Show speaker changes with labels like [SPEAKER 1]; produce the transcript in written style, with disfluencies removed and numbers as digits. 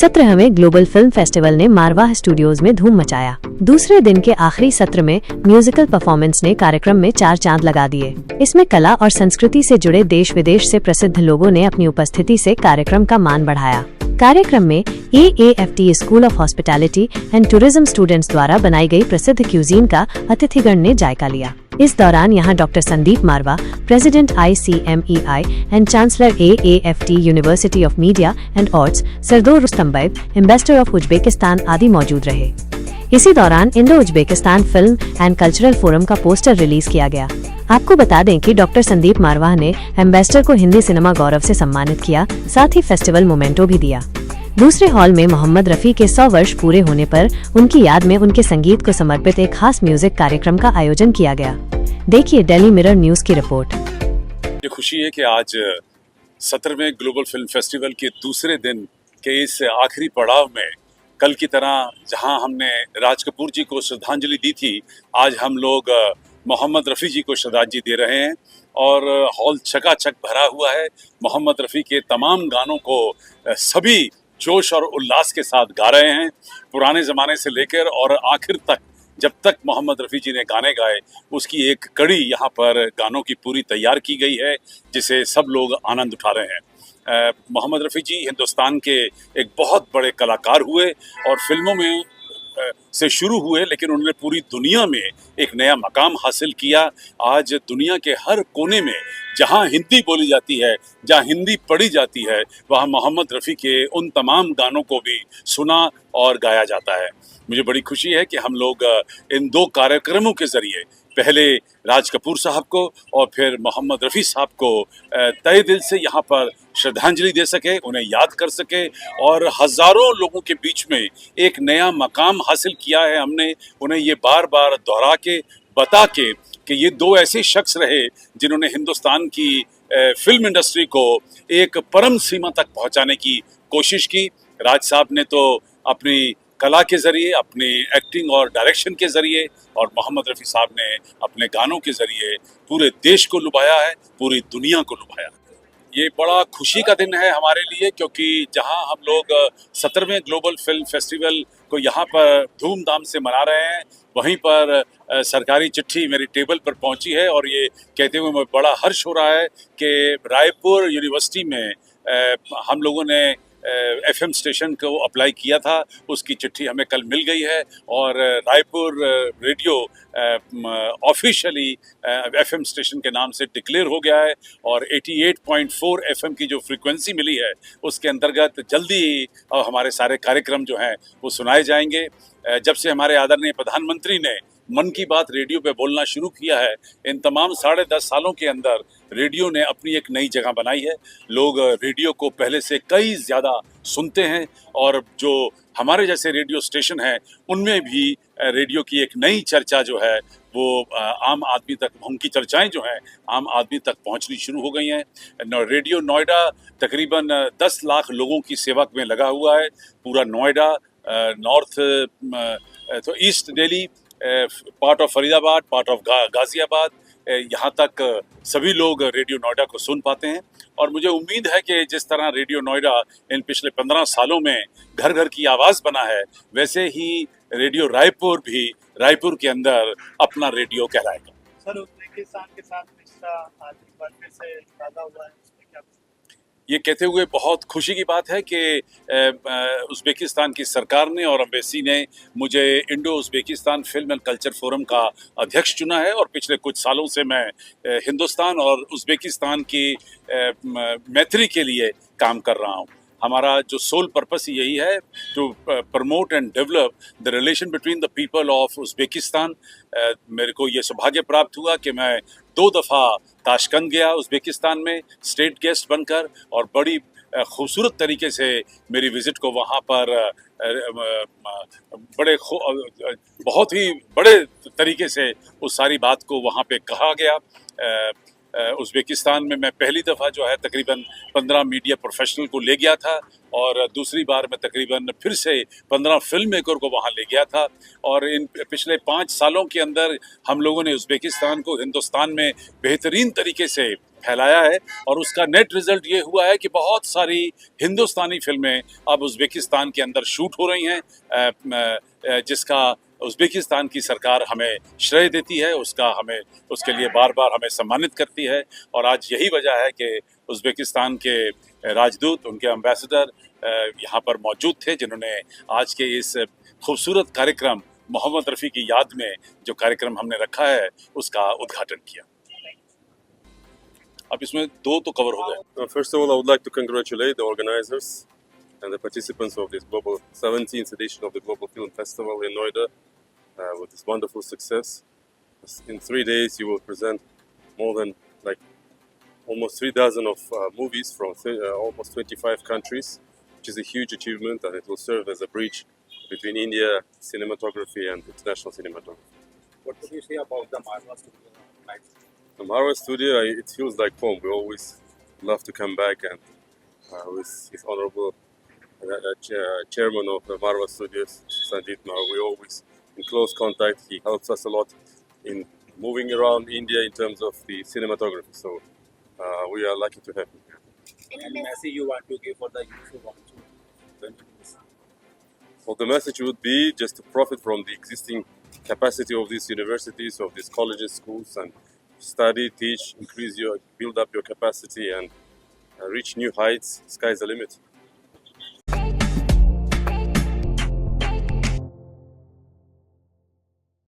[SPEAKER 1] 17वें global film festival ने Marwah studios में धूम मचाया। दूसरे दिन के आखिरी सत्र में म्यूजिकल परफॉर्मेंस ने कार्यक्रम में 4 चांद लगा दिए। इसमें कला और संस्कृति से जुड़े देश विदेश से प्रसिद्ध लोगों ने अपनी उपस्थिति से कार्यक्रम का मान बढ़ाया। कार्यक्रम में AAFT school of hospitality and tourism students द्वारा बनाई गई प्रसिद्ध क्यूजीन का अतिथिगण ने जायका लिया। इस दौरान यहां doctor Sandeep Marwah, president ICMEI and chancellor AAFT university of media and arts Sardor Rustambaev, ambassador of Uzbekistan आदि मौजूद रहे। इसी दौरान Indo Uzbekistan film and cultural forum का पोस्टर रिलीज किया गया। आपको बता दें कि डॉक्टर संदीप मारवा ने एम्बेसडर को हिंदी सिनेमा गौरव से सम्मानित किया, साथ ही फेस्टिवल मोमेंटो भी दिया। दूसरे हॉल में मोहम्मद रफी के 100 वर्ष पूरे होने पर उनकी याद में उनके संगीत को समर्पित एक खास म्यूजिक कार्यक्रम का आयोजन किया गया। देखिए डेली मिरर न्यूज की रिपोर्ट।
[SPEAKER 2] ये खुशी है कि आज 17वें ग्लोबल फिल्म फेस्टिवल के दूसरे दिन के इस आखिरी पड़ाव में कल की तरह जहां हमने राज कपूर जी को श्रद्धांजलि दी थी, आज हम लोग मोहम्मद रफ़ी जी को श्रद्धांजलि दे रहे हैं और हॉल चकाचक भरा हुआ है। मोहम्मद रफ़ी के तमाम गानों को सभी जोश और उल्लास के साथ गा रहे हैं, पुराने ज़माने से लेकर और आखिर तक। जब तक मोहम्मद रफ़ी जी ने गाने गाए उसकी एक कड़ी यहाँ पर गानों की पूरी तैयार की गई है, जिसे सब लोग आनंद उठा रहे हैं। मोहम्मद रफ़ी जी हिंदुस्तान के एक बहुत बड़े कलाकार हुए और फिल्मों में से शुरू हुए, लेकिन उन्होंने पूरी दुनिया में एक नया मकाम हासिल किया। आज दुनिया के हर कोने में जहां हिंदी बोली जाती है, जहां हिंदी पढ़ी जाती है, वहां मोहम्मद रफ़ी के उन तमाम गानों को भी सुना और गाया जाता है। मुझे बड़ी खुशी है कि हम लोग इन 2 कार्यक्रमों के ज़रिए पहले राज कपूर साहब को और फिर मोहम्मद रफ़ी साहब को तहे दिल से यहाँ पर श्रद्धांजलि दे सके, उन्हें याद कर सके और हज़ारों लोगों के बीच में एक नया मकाम हासिल किया है हमने। उन्हें ये बार बार दोहरा के बता के कि ये 2 ऐसे शख्स रहे जिन्होंने हिंदुस्तान की फिल्म इंडस्ट्री को एक परम सीमा तक पहुँचाने की कोशिश की। राज साहब ने तो अपनी कला के ज़रिए, अपनी एक्टिंग और डायरेक्शन के ज़रिए, और मोहम्मद रफ़ी साहब ने अपने गानों के ज़रिए पूरे देश को लुभाया है, पूरी दुनिया को लुभाया है। ये बड़ा खुशी का दिन है हमारे लिए, क्योंकि जहां हम लोग 17वें ग्लोबल फिल्म फेस्टिवल को यहाँ पर धूमधाम से मना रहे हैं, वहीं पर सरकारी चिट्ठी मेरी टेबल पर पहुंची है और ये कहते हुए मुझे बड़ा हर्ष हो रहा है कि रायपुर यूनिवर्सिटी में हम लोगों ने FM स्टेशन को अप्लाई किया था, उसकी चिट्ठी हमें कल मिल गई है और Raipur radio officially FM station के नाम से डिक्लेयर हो गया है और 88.4 FM की जो फ्रीक्वेंसी मिली है उसके अंतर्गत जल्दी ही हमारे सारे कार्यक्रम जो हैं वो सुनाए जाएंगे। जब से हमारे आदरणीय प्रधानमंत्री ने मन की बात रेडियो पे बोलना शुरू किया है, इन तमाम 10.5 सालों के अंदर रेडियो ने अपनी एक नई जगह बनाई है। लोग रेडियो को पहले से कई ज़्यादा सुनते हैं और जो हमारे जैसे रेडियो स्टेशन हैं उनमें भी रेडियो की एक नई चर्चा जो है वो आम आदमी तक, उनकी चर्चाएं जो हैं आम आदमी तक पहुंचनी शुरू हो गई हैं। रेडियो नोएडा तकरीबन 10 लाख लोगों की सेवा में लगा हुआ है। पूरा नोएडा, नॉर्थ तो east Delhi, part of Faridabad, part of Ghaziabad, यहाँ तक सभी लोग रेडियो नोएडा को सुन पाते हैं और मुझे उम्मीद है कि जिस तरह रेडियो नोएडा इन पिछले 15 सालों में घर घर की आवाज़ बना है, वैसे ही रेडियो रायपुर भी रायपुर के अंदर अपना रेडियो कहलाएगा।
[SPEAKER 3] सर, उज्बेकिस्तान के साथ रिश्ता आज एक बार फिर से ताज़ा हुआ है, उसमें क्या?
[SPEAKER 2] ये कहते हुए बहुत खुशी की बात है कि उज़्बेकिस्तान की सरकार ने और एम्बेसी ने मुझे Indo Uzbekistan film and culture forum का अध्यक्ष चुना है और पिछले कुछ सालों से मैं हिंदुस्तान और उज़्बेकिस्तान की मैत्री के लिए काम कर रहा हूँ। हमारा जो सोल पर्पस यही है, to promote and develop the relation between the people of Uzbekistan. मेरे को ये सौभाग्य प्राप्त हुआ कि मैं 2 दफ़ा ताशकंद गया उज़्बेकिस्तान में स्टेट गेस्ट बनकर और बड़ी खूबसूरत तरीके से मेरी विज़िट को वहाँ पर बहुत ही बड़े तरीके से उस सारी बात को वहाँ पे कहा गया। उज़्बेकिस्तान में मैं पहली दफ़ा जो है तकरीबन 15 मीडिया प्रोफेशनल को ले गया था और दूसरी बार मैं तकरीबन फिर से 15 फिल्म मेकर को वहाँ ले गया था और इन पिछले 5 सालों के अंदर हम लोगों ने उज़्बेकिस्तान को हिंदुस्तान में बेहतरीन तरीके से फैलाया है और उसका नेट रिजल्ट ये हुआ है कि बहुत सारी हिंदुस्तानी फिल्में अब उज़्बेकिस्तान के अंदर शूट हो रही हैं, जिसका उज़्बेकिस्तान की सरकार हमें श्रेय देती है, उसके लिए बार बार हमें सम्मानित करती है। और आज यही वजह है कि उज़्बेकिस्तान के राजदूत, उनके एम्बेसडर यहाँ पर मौजूद थे, जिन्होंने आज के इस खूबसूरत कार्यक्रम मोहम्मद रफ़ी की याद में जो कार्यक्रम हमने रखा है उसका उद्घाटन किया। अब इसमें दो तो कवर हो गए।
[SPEAKER 4] First of all, I would like to congratulate the organizers and the participants of this 17th edition of the Global Film Festival in Noida with this wonderful success. In 3 days, you will present more than almost 3 dozen of movies from almost 25 countries, which is a huge achievement, and it will serve as a bridge between India cinematography and international cinematography.
[SPEAKER 5] What would you say about the Marwa Studio?
[SPEAKER 4] The Marwa Studio, it feels like home. We always love to come back, and with his honorable chairman of the Marwa Studios, Sanjit Mar, we always in close contact. He helps us a lot in moving around India in terms of the cinematography. So we are lucky to have him here.
[SPEAKER 5] Any message you want to give for the youth who want to learn this?
[SPEAKER 4] Well, the message would be just to profit from the existing capacity of these universities, of these colleges, schools, and study, teach, build up your capacity, and reach new heights. Sky's the limit.